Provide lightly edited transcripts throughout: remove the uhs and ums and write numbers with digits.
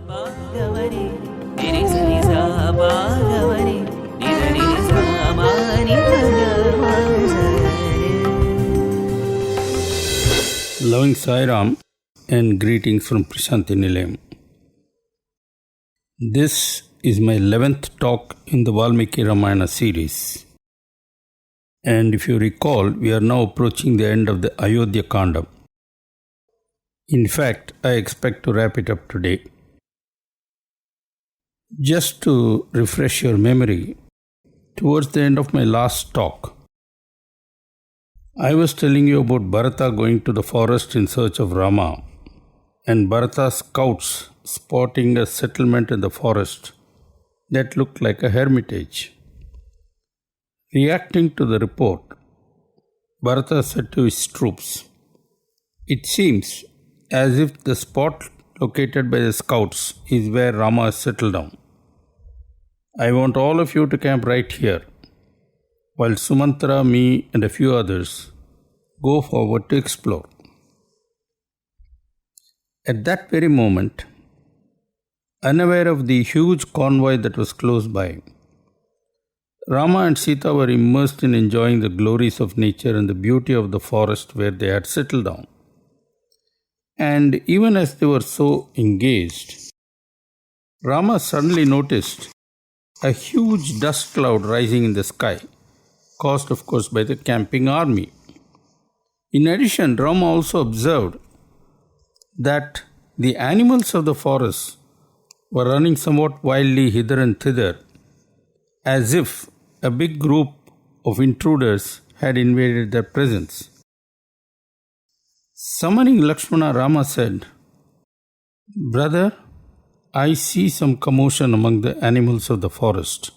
Loving Sai Ram and greetings from Prashanthi Nilayam. This is my 11th talk in the Valmiki Ramayana series. And if you recall, we are now approaching the end of the Ayodhya Kanda. In fact, I expect to wrap it up today. Just to refresh your memory, towards the end of my last talk, I was telling you about Bharata going to the forest in search of Rama and Bharata's scouts spotting a settlement in the forest that looked like a hermitage. Reacting to the report, Bharata said to his troops, "It seems as if the spot located by the scouts is where Rama is settled down. I want all of you to camp right here, while Sumantra, me and a few others go forward to explore." At that very moment, unaware of the huge convoy that was close by, Rama and Sita were immersed in enjoying the glories of nature and the beauty of the forest where they had settled down. And even as they were so engaged, Rama suddenly noticed a huge dust cloud rising in the sky, caused of course by the camping army. In addition, Rama also observed that the animals of the forest were running somewhat wildly hither and thither, as if a big group of intruders had invaded their presence. Summoning Lakshmana, Rama said, "Brother, I see some commotion among the animals of the forest.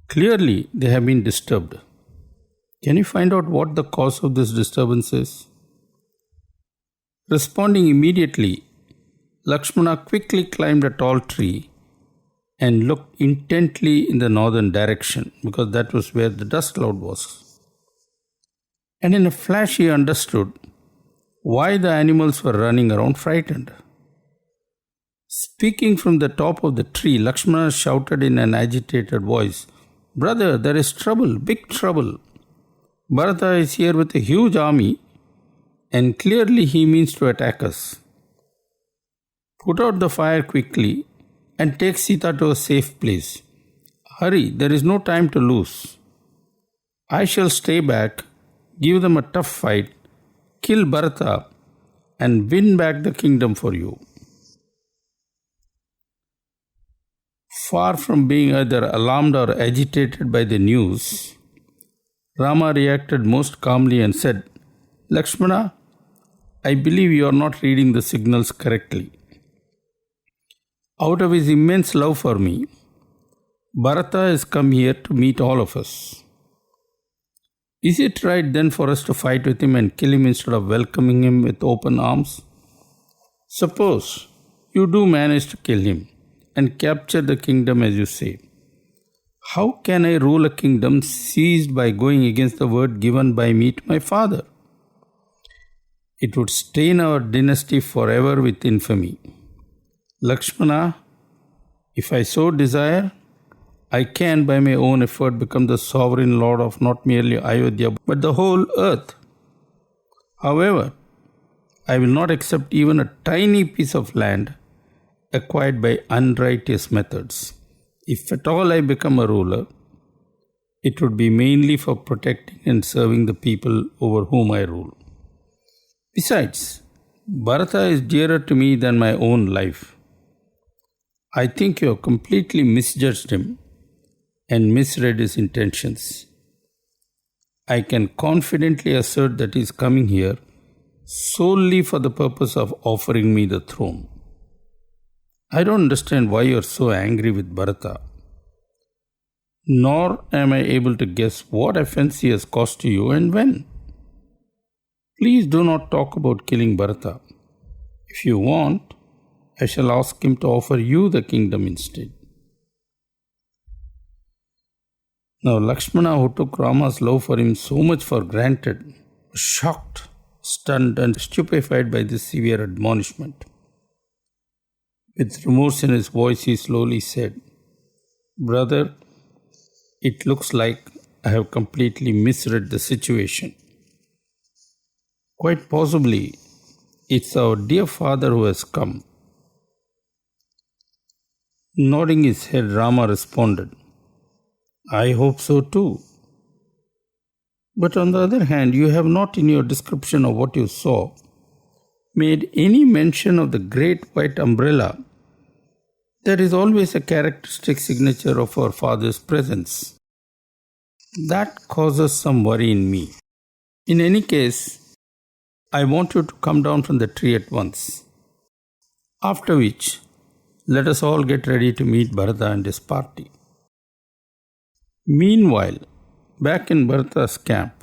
Clearly, they have been disturbed. Can you find out what the cause of this disturbance is?" Responding immediately, Lakshmana quickly climbed a tall tree and looked intently in the northern direction, because that was where the dust cloud was. And in a flash he understood why the animals were running around frightened. Speaking from the top of the tree, Lakshmana shouted in an agitated voice, "Brother, there is trouble, big trouble. Bharata is here with a huge army, and clearly he means to attack us. Put out the fire quickly and take Sita to a safe place. Hurry, there is no time to lose. I shall stay back, give them a tough fight, kill Bharata, and win back the kingdom for you." Far from being either alarmed or agitated by the news, Rama reacted most calmly and said, "Lakshmana, I believe you are not reading the signals correctly. Out of his immense love for me, Bharata has come here to meet all of us. Is it right then for us to fight with him and kill him instead of welcoming him with open arms? Suppose you do manage to kill him and capture the kingdom as you say. How can I rule a kingdom seized by going against the word given by me to my father? It would stain our dynasty forever with infamy. Lakshmana, if I so desire, I can by my own effort become the sovereign lord of not merely Ayodhya but the whole earth. However, I will not accept even a tiny piece of land acquired by unrighteous methods. If at all I become a ruler, it would be mainly for protecting and serving the people over whom I rule. Besides, Bharata is dearer to me than my own life. I think you have completely misjudged him and misread his intentions. I can confidently assert that he is coming here solely for the purpose of offering me the throne. I don't understand why you are so angry with Bharata, nor am I able to guess what offense he has caused to you and when. Please do not talk about killing Bharata. If you want, I shall ask him to offer you the kingdom instead." Now Lakshmana, who took Rama's love for him so much for granted, was shocked, stunned and stupefied by this severe admonishment. With remorse in his voice, he slowly said, "Brother, it looks like I have completely misread the situation. Quite possibly, it's our dear father who has come." Nodding his head, Rama responded, "I hope so too. But on the other hand, you have not in your description of what you saw made any mention of the great white umbrella that is always a characteristic signature of our father's presence. That causes some worry in me. In any case, I want you to come down from the tree at once. After which, let us all get ready to meet Bharata and his party." Meanwhile, back in Bharata's camp,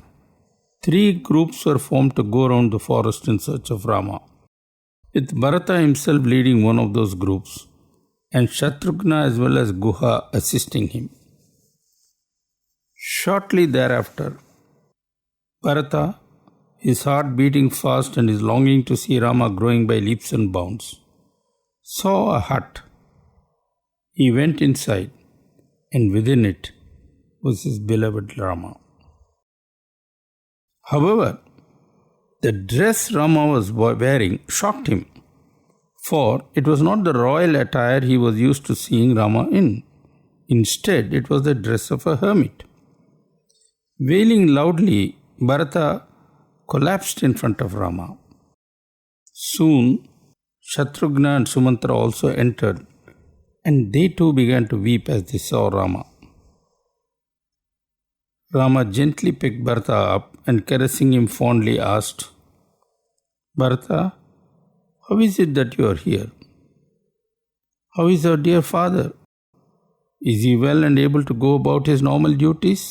3 groups were formed to go around the forest in search of Rama, with Bharata himself leading one of those groups and Shatrughna as well as Guha assisting him. Shortly thereafter, Bharata, his heart beating fast and his longing to see Rama growing by leaps and bounds, saw a hut. He went inside, and within it was his beloved Rama. However, the dress Rama was wearing shocked him, for it was not the royal attire he was used to seeing Rama in. Instead, it was the dress of a hermit. Wailing loudly, Bharata collapsed in front of Rama. Soon, Shatrughna and Sumantra also entered, and they too began to weep as they saw Rama. Rama gently picked Bharata up and caressing him fondly asked, "Bharata, how is it that you are here? How is our dear father? Is he well and able to go about his normal duties?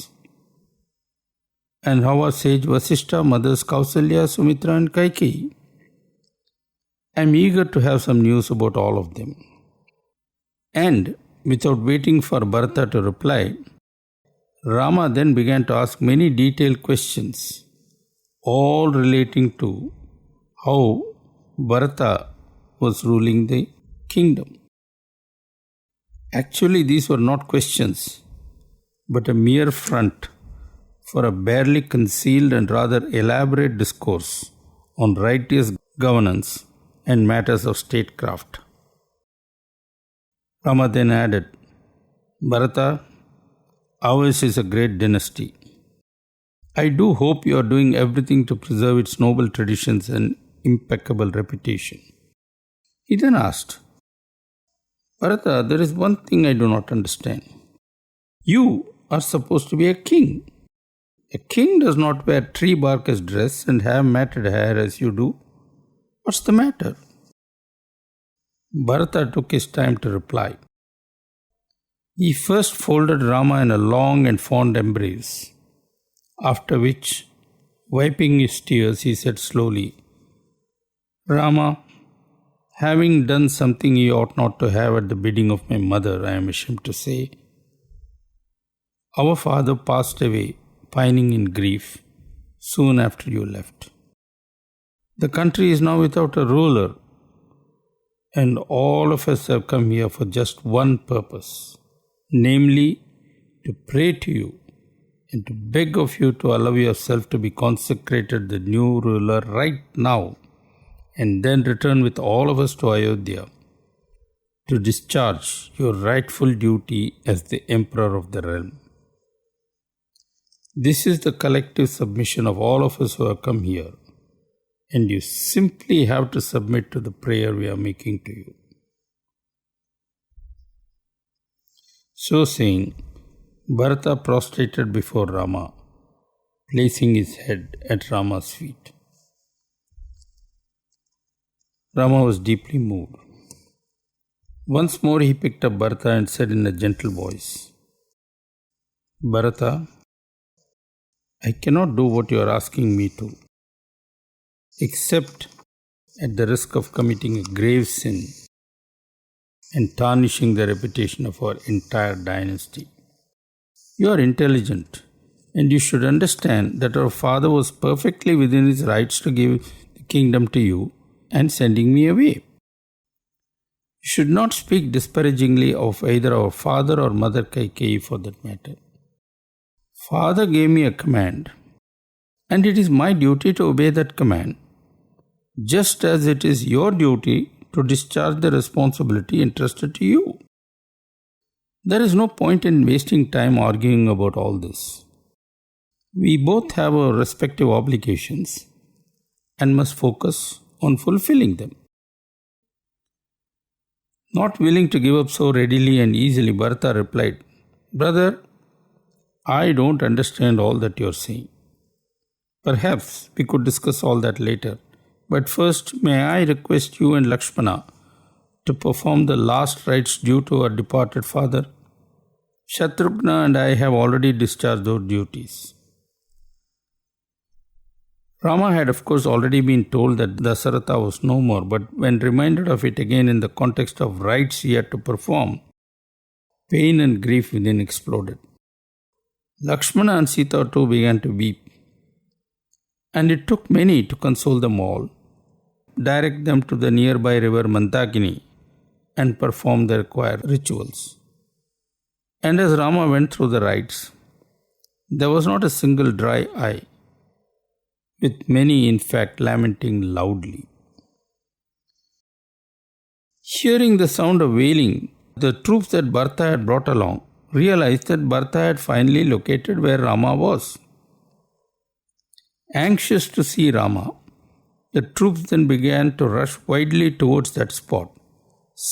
And how are sage Vasishtha, mothers Kausalya, Sumitra and Kaikeyi? I am eager to have some news about all of them." And without waiting for Bharata to reply, Rama then began to ask many detailed questions, all relating to how Bharata was ruling the kingdom. Actually, these were not questions, but a mere front for a barely concealed and rather elaborate discourse on righteous governance and matters of statecraft. Rama then added, "Bharata, ours is a great dynasty. I do hope you are doing everything to preserve its noble traditions and impeccable reputation." He then asked, "Bharata, there is one thing I do not understand. You are supposed to be a king. A king does not wear tree bark as dress and have matted hair as you do. What's the matter?" Bharata took his time to reply. He first folded Rama in a long and fond embrace, after which, wiping his tears, he said slowly, "Rama, having done something he ought not to have at the bidding of my mother, I am ashamed to say, our father passed away, pining in grief, soon after you left. The country is now without a ruler, and all of us have come here for just one purpose, namely, to pray to you and to beg of you to allow yourself to be consecrated the new ruler right now, and then return with all of us to Ayodhya to discharge your rightful duty as the emperor of the realm. This is the collective submission of all of us who have come here, and you simply have to submit to the prayer we are making to you." So saying, Bharata prostrated before Rama, placing his head at Rama's feet. Rama was deeply moved. Once more he picked up Bharata and said in a gentle voice, "Bharata, I cannot do what you are asking me to, except at the risk of committing a grave sin and tarnishing the reputation of our entire dynasty. You are intelligent, and you should understand that our father was perfectly within his rights to give the kingdom to you and sending me away. You should not speak disparagingly of either our father or mother Kaikeyi for that matter. Father gave me a command, and it is my duty to obey that command, just as it is your duty to discharge the responsibility entrusted to you. There is no point in wasting time arguing about all this. We both have our respective obligations and must focus on fulfilling them. Not willing to give up so readily and easily, Bharata replied, "Brother, I don't understand all that you're saying. Perhaps we could discuss all that later. But first, may I request you and Lakshmana to perform the last rites due to our departed father? Shatrughna and I have already discharged those duties." Rama had of course already been told that Dasaratha was no more, but when reminded of it again in the context of rites he had to perform, pain and grief within exploded. Lakshmana and Sita too began to weep, and it took many to console them all, direct them to the nearby river Mandakini, and perform the required rituals. And as Rama went through the rites, there was not a single dry eye, with many in fact lamenting loudly. Hearing the sound of wailing, the troops that Bharata had brought along realized that Bharata had finally located where Rama was. Anxious to see Rama, the troops then began to rush widely towards that spot,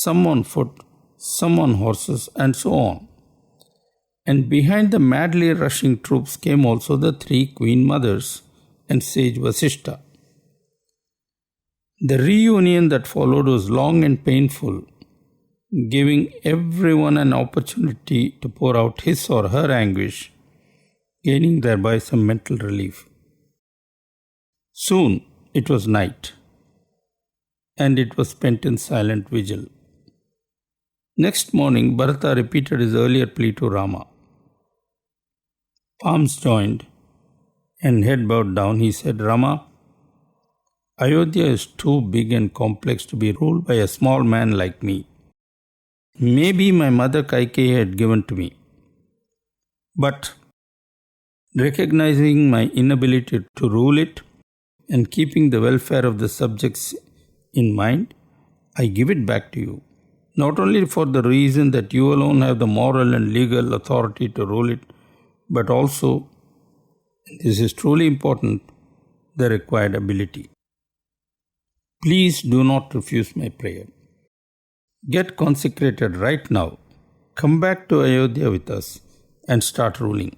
some on foot, some on horses, and so on. And behind the madly rushing troops came also the three queen mothers and sage Vasishta. The reunion that followed was long and painful, giving everyone an opportunity to pour out his or her anguish, gaining thereby some mental relief. Soon it was night, and it was spent in silent vigil. Next morning, Bharata repeated his earlier plea to Rama. Palms joined and head bowed down, he said, "Rama, Ayodhya is too big and complex to be ruled by a small man like me. Maybe my mother Kaikeyi had given to me. But recognizing my inability to rule it and keeping the welfare of the subjects in mind, I give it back to you, not only for the reason that you alone have the moral and legal authority to rule it, but also, this is truly important, the required ability. Please do not refuse my prayer. Get consecrated right now. Come back to Ayodhya with us and start ruling.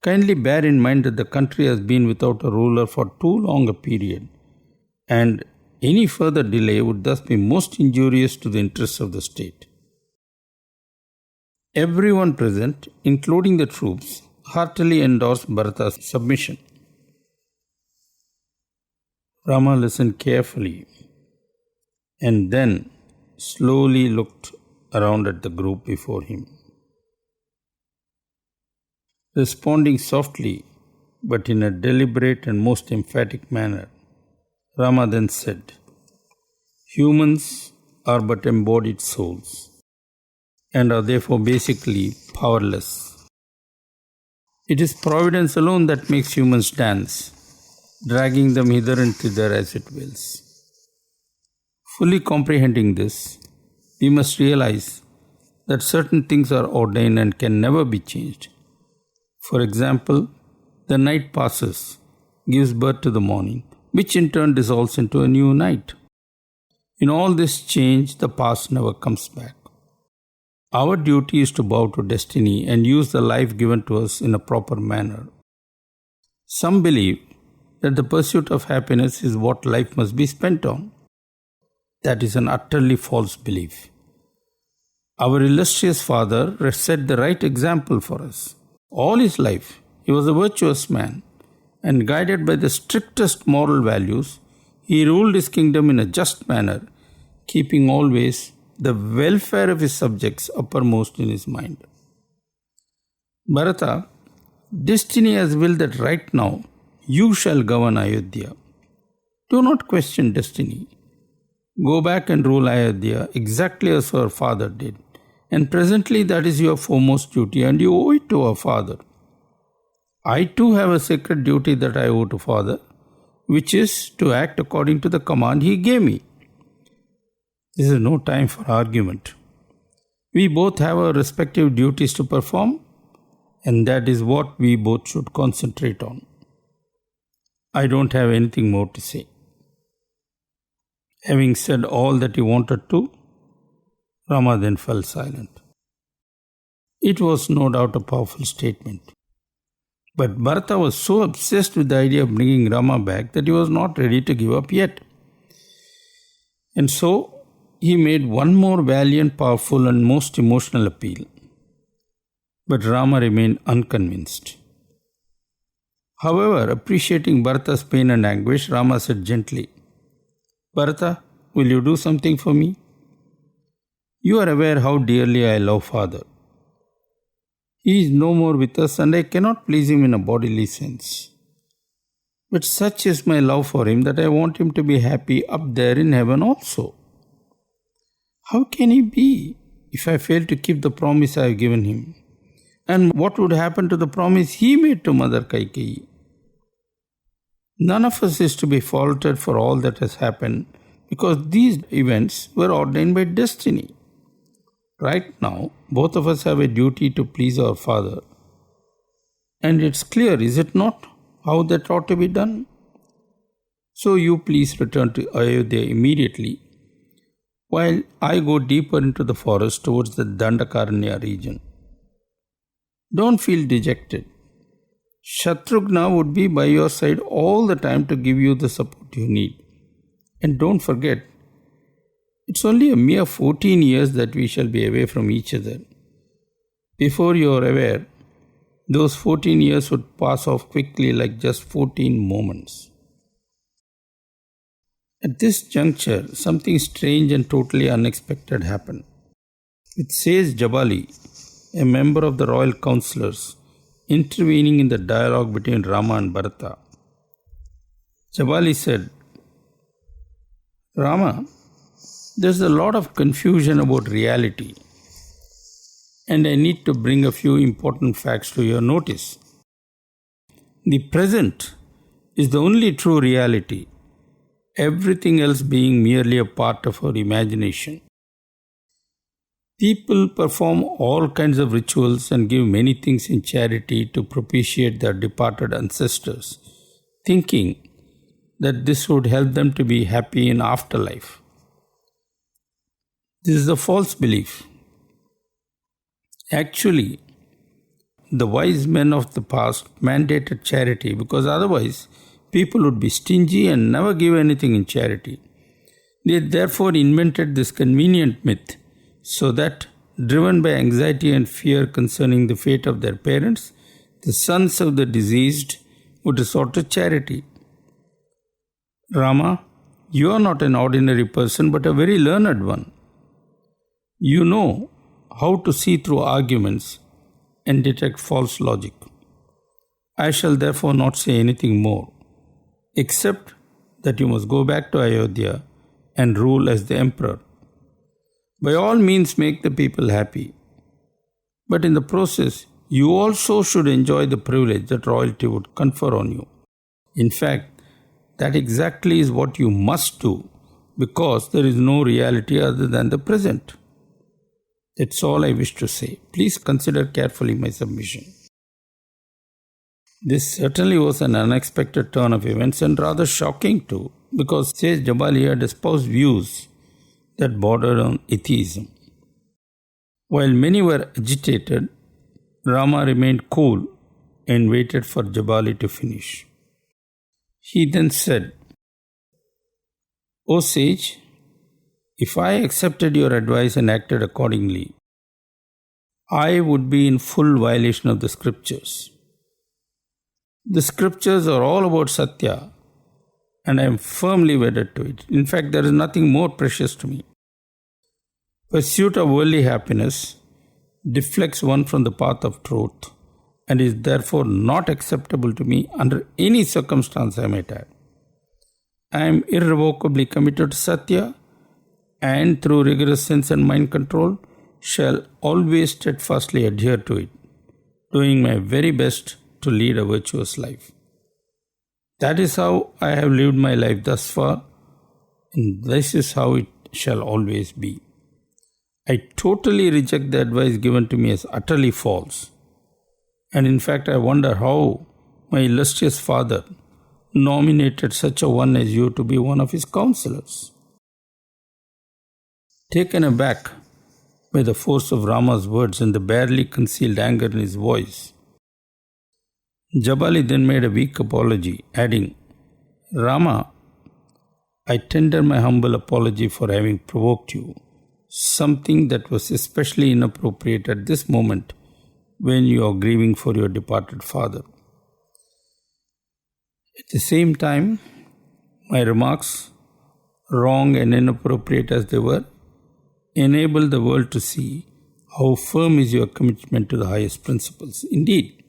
Kindly bear in mind that the country has been without a ruler for too long a period, and any further delay would thus be most injurious to the interests of the state." Everyone present, including the troops, heartily endorsed Bharata's submission. Rama listened carefully and then slowly looked around at the group before him. Responding softly, but in a deliberate and most emphatic manner, Rama then said, "Humans are but embodied souls and are therefore basically powerless. It is providence alone that makes humans dance, dragging them hither and thither as it wills. Fully comprehending this, we must realize that certain things are ordained and can never be changed. For example, the night passes, gives birth to the morning, which in turn dissolves into a new night. In all this change, the past never comes back. Our duty is to bow to destiny and use the life given to us in a proper manner. Some believe that the pursuit of happiness is what life must be spent on. That is an utterly false belief. Our illustrious father set the right example for us. All his life, he was a virtuous man, and guided by the strictest moral values, he ruled his kingdom in a just manner, keeping always the welfare of his subjects uppermost in his mind. Bharata, destiny has willed that right now you shall govern Ayodhya. Do not question destiny. Go back and rule Ayodhya exactly as our father did. And presently that is your foremost duty and you owe it to our father. I too have a sacred duty that I owe to father, which is to act according to the command he gave me. This is no time for argument. We both have our respective duties to perform, and that is what we both should concentrate on. I don't have anything more to say. Having said all that he wanted to, Rama then fell silent. It was no doubt a powerful statement. But Bharata was so obsessed with the idea of bringing Rama back that he was not ready to give up yet. And so he made one more valiant, powerful and most emotional appeal. But Rama remained unconvinced. However, appreciating Bharata's pain and anguish, Rama said gently, Bharata, will you do something for me? You are aware how dearly I love father. He is no more with us and I cannot please him in a bodily sense. But such is my love for him that I want him to be happy up there in heaven also. How can he be if I fail to keep the promise I have given him? And what would happen to the promise he made to Mother Kaikeyi? None of us is to be faulted for all that has happened because these events were ordained by destiny. Right now, both of us have a duty to please our father. And it's clear, is it not, how that ought to be done? So you please return to Ayodhya immediately while I go deeper into the forest towards the Dandakaranya region. Don't feel dejected. Shatrughna would be by your side all the time to give you the support you need. And don't forget, it's only a mere 14 years that we shall be away from each other. Before you are aware, those 14 years would pass off quickly like just 14 moments. At this juncture, something strange and totally unexpected happened. With Sage Jabali, a member of the royal councillors, intervening in the dialogue between Rama and Bharata. Jabali said, Rama, there's a lot of confusion about reality, and I need to bring a few important facts to your notice. The present is the only true reality, everything else being merely a part of our imagination. People perform all kinds of rituals and give many things in charity to propitiate their departed ancestors, thinking that this would help them to be happy in afterlife. This is a false belief. Actually, the wise men of the past mandated charity because otherwise people would be stingy and never give anything in charity. They therefore invented this convenient myth so that, driven by anxiety and fear concerning the fate of their parents, the sons of the deceased would resort to charity. Rama, you are not an ordinary person but a very learned one. You know how to see through arguments and detect false logic. I shall therefore not say anything more, except that you must go back to Ayodhya and rule as the emperor. By all means make the people happy. But in the process, you also should enjoy the privilege that royalty would confer on you. In fact, that exactly is what you must do because there is no reality other than the present. That's all I wish to say. Please consider carefully my submission. This certainly was an unexpected turn of events and rather shocking too, because Sage Jabali had espoused views that bordered on atheism. While many were agitated, Rama remained cool and waited for Jabali to finish. He then said, O sage, if I accepted your advice and acted accordingly, I would be in full violation of the scriptures. The scriptures are all about Sathya, and I am firmly wedded to it. In fact, there is nothing more precious to me. Pursuit of worldly happiness deflects one from the path of truth and is therefore not acceptable to me under any circumstance I might have. I am irrevocably committed to Sathya and through rigorous sense and mind control, shall always steadfastly adhere to it, doing my very best to lead a virtuous life. That is how I have lived my life thus far, and this is how it shall always be. I totally reject the advice given to me as utterly false. And in fact, I wonder how my illustrious father nominated such a one as you to be one of his counselors. Taken aback by the force of Rama's words and the barely concealed anger in his voice, Jabali then made a weak apology, adding, Rama, I tender my humble apology for having provoked you, something that was especially inappropriate at this moment when you are grieving for your departed father. At the same time, my remarks, wrong and inappropriate as they were, enable the world to see how firm is your commitment to the highest principles. Indeed,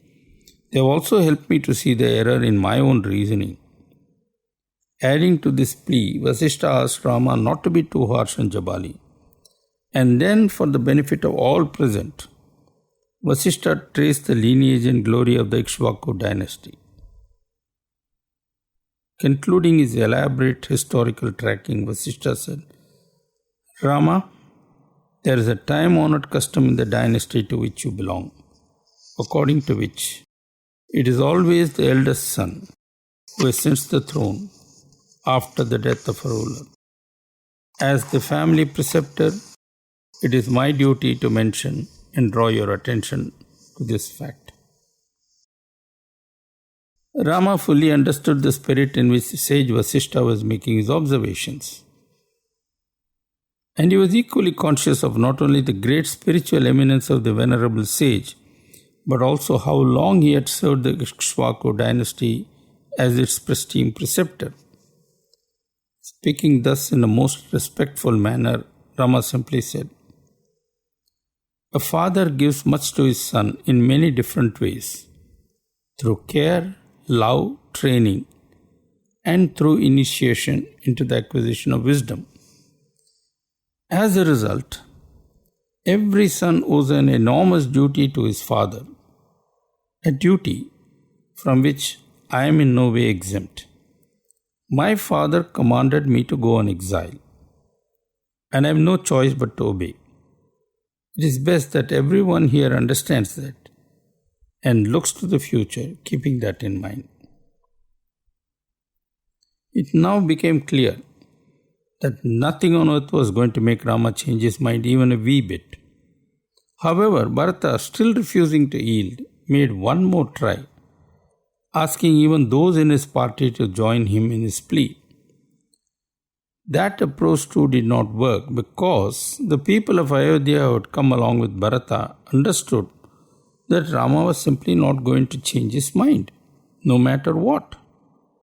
they have also helped me to see the error in my own reasoning. Adding to this plea, Vasishtha asked Rama not to be too harsh on Jabali. And then, for the benefit of all present, Vasishtha traced the lineage and glory of the Ikshvaku dynasty. Concluding his elaborate historical tracking, Vasishtha said, Rama, there is a time-honored custom in the dynasty to which you belong, according to which it is always the eldest son who ascends the throne after the death of a ruler. As the family preceptor, it is my duty to mention and draw your attention to this fact. Rama fully understood the spirit in which sage Vasishtha was making his observations. And he was equally conscious of not only the great spiritual eminence of the venerable sage, but also how long he had served the Ikshvaku dynasty as its pristine preceptor. Speaking thus in a most respectful manner, Rama simply said, A father gives much to his son in many different ways, through care, love, training, and through initiation into the acquisition of wisdom. As a result, every son owes an enormous duty to his father, a duty from which I am in no way exempt. My father commanded me to go on exile, and I have no choice but to obey. It is best that everyone here understands that and looks to the future, keeping that in mind. It now became clear that nothing on earth was going to make Rama change his mind even a wee bit. However, Bharata, still refusing to yield, made one more try, asking even those in his party to join him in his plea. That approach too did not work because the people of Ayodhya who had come along with Bharata understood that Rama was simply not going to change his mind, no matter what.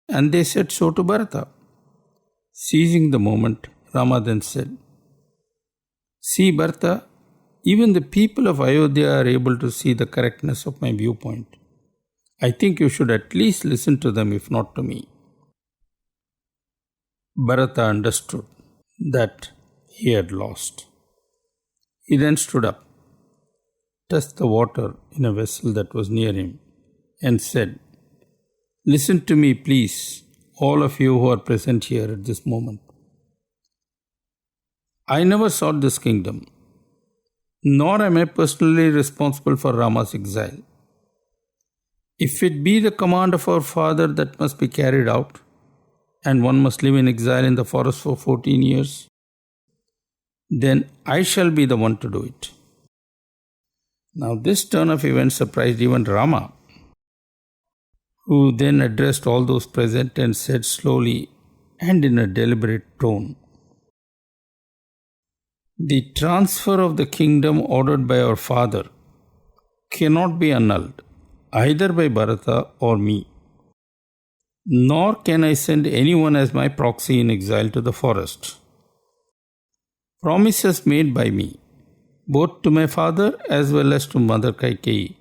And they said so to Bharata. Seizing the moment, Rama then said, See, Bharata, even the people of Ayodhya are able to see the correctness of my viewpoint. I think you should at least listen to them, if not to me. Bharata understood that he had lost. He then stood up, touched the water in a vessel that was near him, and said, Listen to me, please, all of you who are present here at this moment. I never sought this kingdom, nor am I personally responsible for Rama's exile. If it be the command of our father that must be carried out, and one must live in exile in the forest for 14 years, then I shall be the one to do it. Now this turn of events surprised even Rama, who then addressed all those present and said slowly and in a deliberate tone, The transfer of the kingdom ordered by our father cannot be annulled either by Bharata or me, nor can I send anyone as my proxy in exile to the forest. Promises made by me, both to my father as well as to Mother Kaikeyi,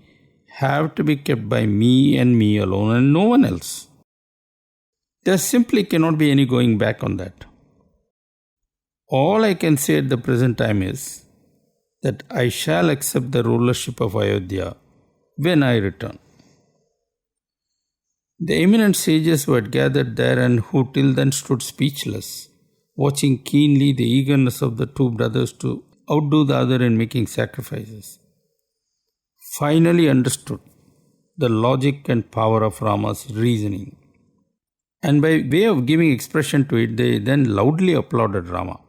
have to be kept by me and me alone and no one else. There simply cannot be any going back on that. All I can say at the present time is that I shall accept the rulership of Ayodhya when I return. The eminent sages who had gathered there and who till then stood speechless, watching keenly the eagerness of the two brothers to outdo the other in making sacrifices, finally understood the logic and power of Rama's reasoning. And by way of giving expression to it, they then loudly applauded Rama.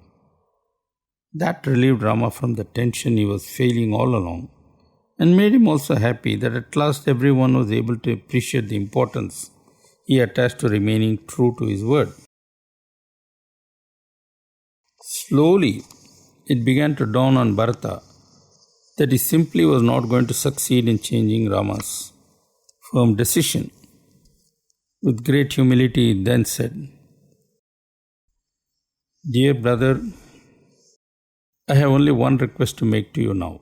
That relieved Rama from the tension he was feeling all along and made him also happy that at last everyone was able to appreciate the importance he attached to remaining true to his word. Slowly, it began to dawn on Bharata that he simply was not going to succeed in changing Rama's firm decision. With great humility, he then said, "Dear brother, I have only one request to make to you now.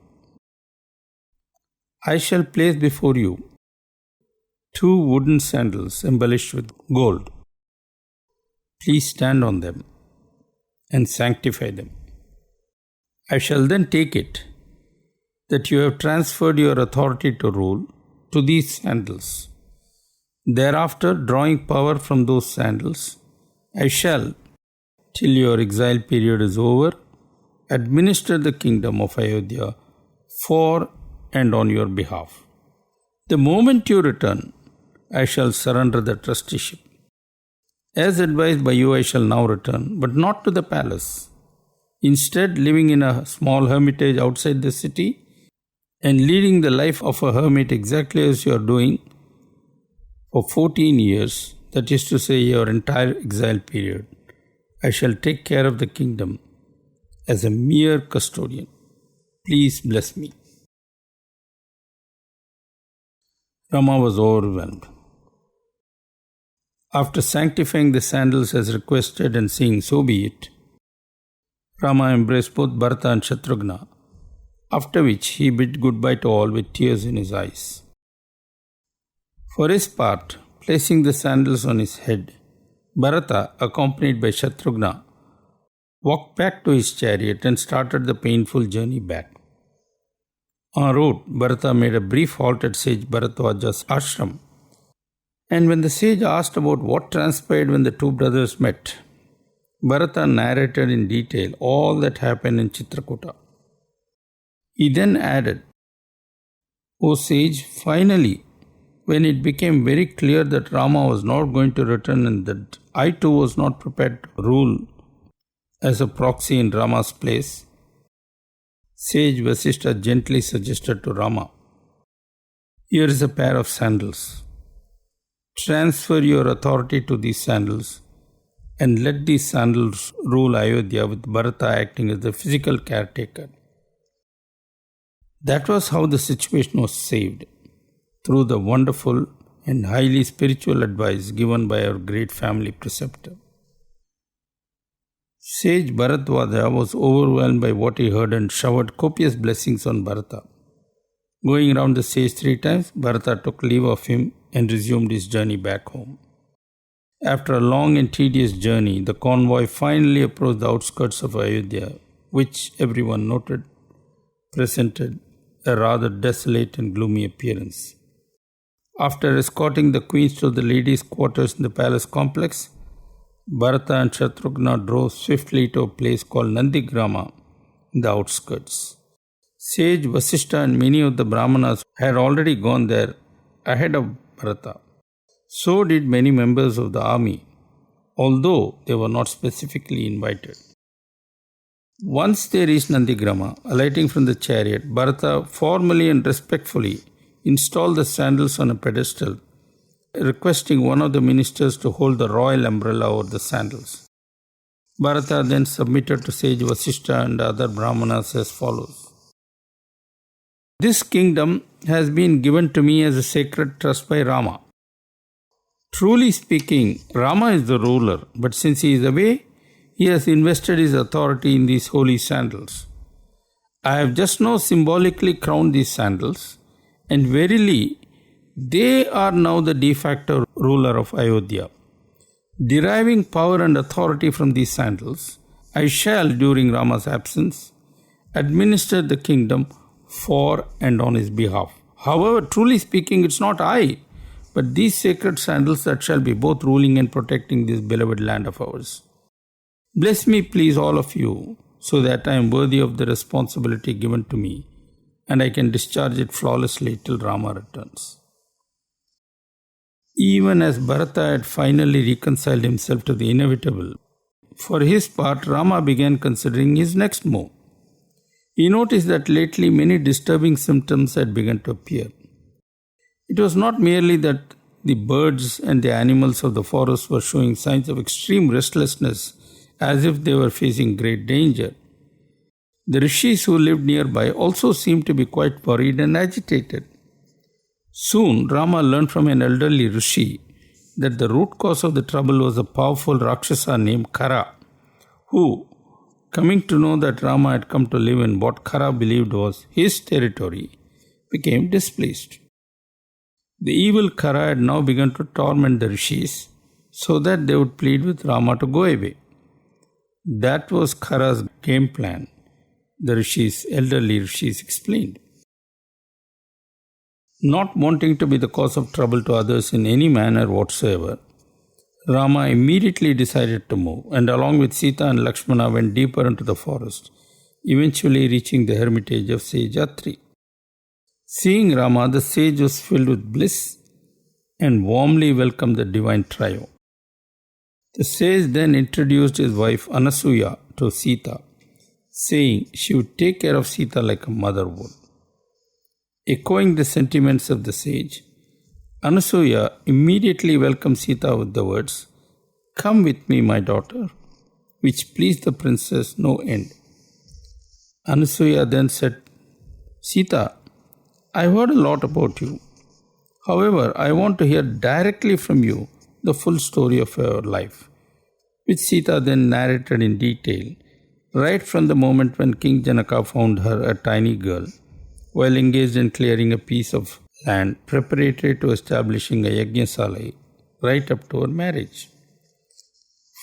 I shall place before you 2 wooden sandals embellished with gold. Please stand on them and sanctify them. I shall then take it that you have transferred your authority to rule to these sandals. Thereafter, drawing power from those sandals, I shall, till your exile period is over, administer the kingdom of Ayodhya for and on your behalf. The moment you return, I shall surrender the trusteeship. As advised by you, I shall now return, but not to the palace. Instead, living in a small hermitage outside the city and leading the life of a hermit exactly as you are doing for 14 years, that is to say your entire exile period, I shall take care of the kingdom as a mere custodian. Please bless me." Rama was overwhelmed. After sanctifying the sandals as requested and saying, "So be it," Rama embraced both Bharata and Shatrughna, after which he bid goodbye to all with tears in his eyes. For his part, placing the sandals on his head, Bharata, accompanied by Shatrughna, walked back to his chariot and started the painful journey back. En route, Bharata made a brief halt at sage Bharadwaja's ashram, and when the sage asked about what transpired when the two brothers met, Bharata narrated in detail all that happened in Chitrakuta. He then added, "O sage, finally, when it became very clear that Rama was not going to return and that I too was not prepared to rule as a proxy in Rama's place, sage Vasishtha gently suggested to Rama, 'Here is a pair of sandals. Transfer your authority to these sandals and let these sandals rule Ayodhya with Bharata acting as the physical caretaker.' That was how the situation was saved, through the wonderful and highly spiritual advice given by our great family preceptor. Sage Bharadwaja was overwhelmed by what he heard and showered copious blessings on Bharata. Going round the sage 3 times, Bharata took leave of him and resumed his journey back home. After a long and tedious journey, the convoy finally approached the outskirts of Ayodhya, which everyone noted presented a rather desolate and gloomy appearance. After escorting the queens to the ladies' quarters in the palace complex, Bharata and Shatrughna drove swiftly to a place called Nandigrama in the outskirts. Sage Vasishtha and many of the Brahmanas had already gone there ahead of Bharata. So did many members of the army, although they were not specifically invited. Once they reached Nandigrama, alighting from the chariot, Bharata formally and respectfully installed the sandals on a pedestal, requesting one of the ministers to hold the royal umbrella over the sandals. Bharata then submitted to sage Vasishtha and other Brahmanas as follows. "This kingdom has been given to me as a sacred trust by Rama. Truly speaking, Rama is the ruler, but since he is away, he has invested his authority in these holy sandals. I have just now symbolically crowned these sandals, and verily, they are now the de facto ruler of Ayodhya. Deriving power and authority from these sandals, I shall, during Rama's absence, administer the kingdom for and on his behalf. However, truly speaking, it's not I, but these sacred sandals that shall be both ruling and protecting this beloved land of ours. Bless me, please, all of you, so that I am worthy of the responsibility given to me, and I can discharge it flawlessly till Rama returns. Even as Bharata had finally reconciled himself to the inevitable, for his part, Rama began considering his next move. He noticed that lately many disturbing symptoms had begun to appear. It was not merely that the birds and the animals of the forest were showing signs of extreme restlessness as if they were facing great danger. The rishis who lived nearby also seemed to be quite worried and agitated. Soon, Rama learned from an elderly rishi that the root cause of the trouble was a powerful Rakshasa named Kara, who, coming to know that Rama had come to live in what Kara believed was his territory, became displeased. The evil Kara had now begun to torment the rishis so that they would plead with Rama to go away. That was Kara's game plan, the elderly rishis explained. Not wanting to be the cause of trouble to others in any manner whatsoever, Rama immediately decided to move, and along with Sita and Lakshmana went deeper into the forest, eventually reaching the hermitage of sage Atri. Seeing Rama, the sage was filled with bliss and warmly welcomed the divine trio. The sage then introduced his wife Anasuya to Sita, saying she would take care of Sita like a mother would. Echoing the sentiments of the sage, Anasuya immediately welcomed Sita with the words, "Come with me, my daughter," which pleased the princess no end. Anasuya then said, "Sita, I've heard a lot about you. However, I want to hear directly from you the full story of your life," which Sita then narrated in detail, right from the moment when King Janaka found her a tiny girl, while engaged in clearing a piece of land preparatory to establishing a yajnasalai, right up to her marriage.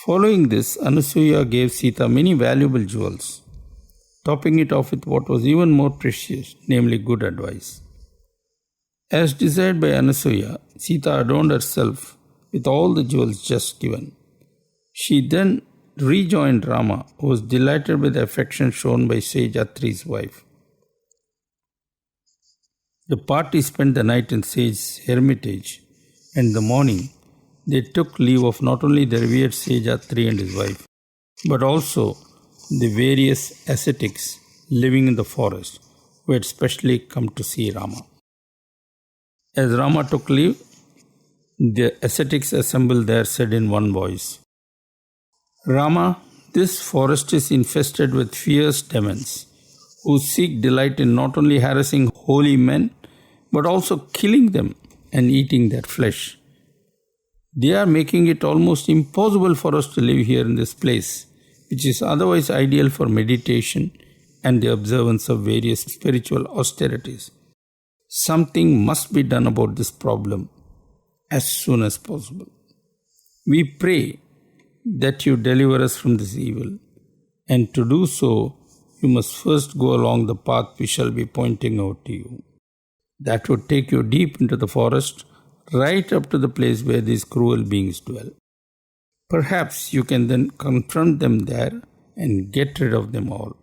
Following this, Anasuya gave Sita many valuable jewels, topping it off with what was even more precious, namely good advice. As desired by Anasuya, Sita adorned herself with all the jewels just given. She then rejoined Rama, who was delighted with the affection shown by sage Atri's wife. The party spent the night in Sage's hermitage, and in the morning they took leave of not only the revered sage Atri and his wife, but also the various ascetics living in the forest who had specially come to see Rama. As Rama took leave, the ascetics assembled there said in one voice, "Rama, this forest is infested with fierce demons, who seek delight in not only harassing holy men, but also killing them and eating their flesh. They are making it almost impossible for us to live here in this place, which is otherwise ideal for meditation and the observance of various spiritual austerities. Something must be done about this problem as soon as possible. We pray that you deliver us from this evil, and to do so, you must first go along the path we shall be pointing out to you. That would take you deep into the forest, right up to the place where these cruel beings dwell. Perhaps you can then confront them there and get rid of them all.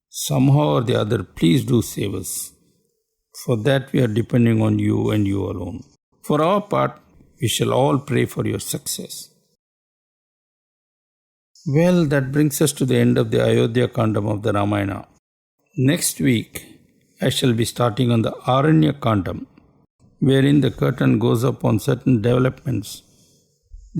Somehow or the other, please do save us. For that we are depending on you and you alone. For our part, we shall all pray for your success." Well, that brings us to the end of the Ayodhya Kandam of the Ramayana. Next week, I shall be starting on the Aranya Kandam, wherein the curtain goes up on certain developments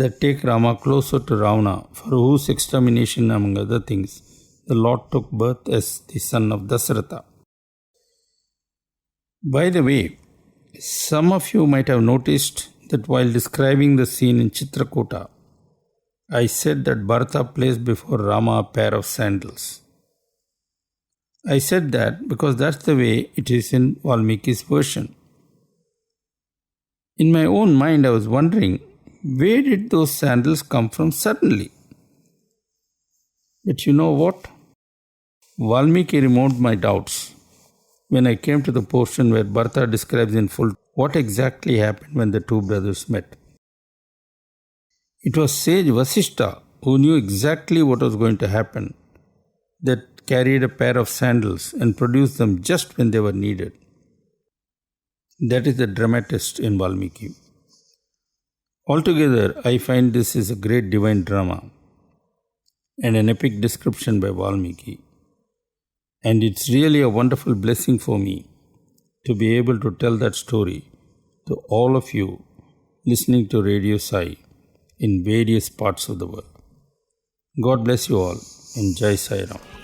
that take Rama closer to Ravana, for whose extermination, among other things, the Lord took birth as the son of Dasharatha. By the way, some of you might have noticed that while describing the scene in Chitrakuta, I said that Bharata placed before Rama a pair of sandals. I said that because that's the way it is in Valmiki's version. In my own mind, I was wondering, where did those sandals come from suddenly? But you know what? Valmiki removed my doubts when I came to the portion where Bharata describes in full what exactly happened when the two brothers met. It was sage Vasishtha who knew exactly what was going to happen, that carried a pair of sandals and produced them just when they were needed. That is the dramatist in Valmiki. Altogether, I find this is a great divine drama and an epic description by Valmiki. And it's really a wonderful blessing for me to be able to tell that story to all of you listening to Radio Sai in various parts of the world. God bless you all and Jai Sai Ram.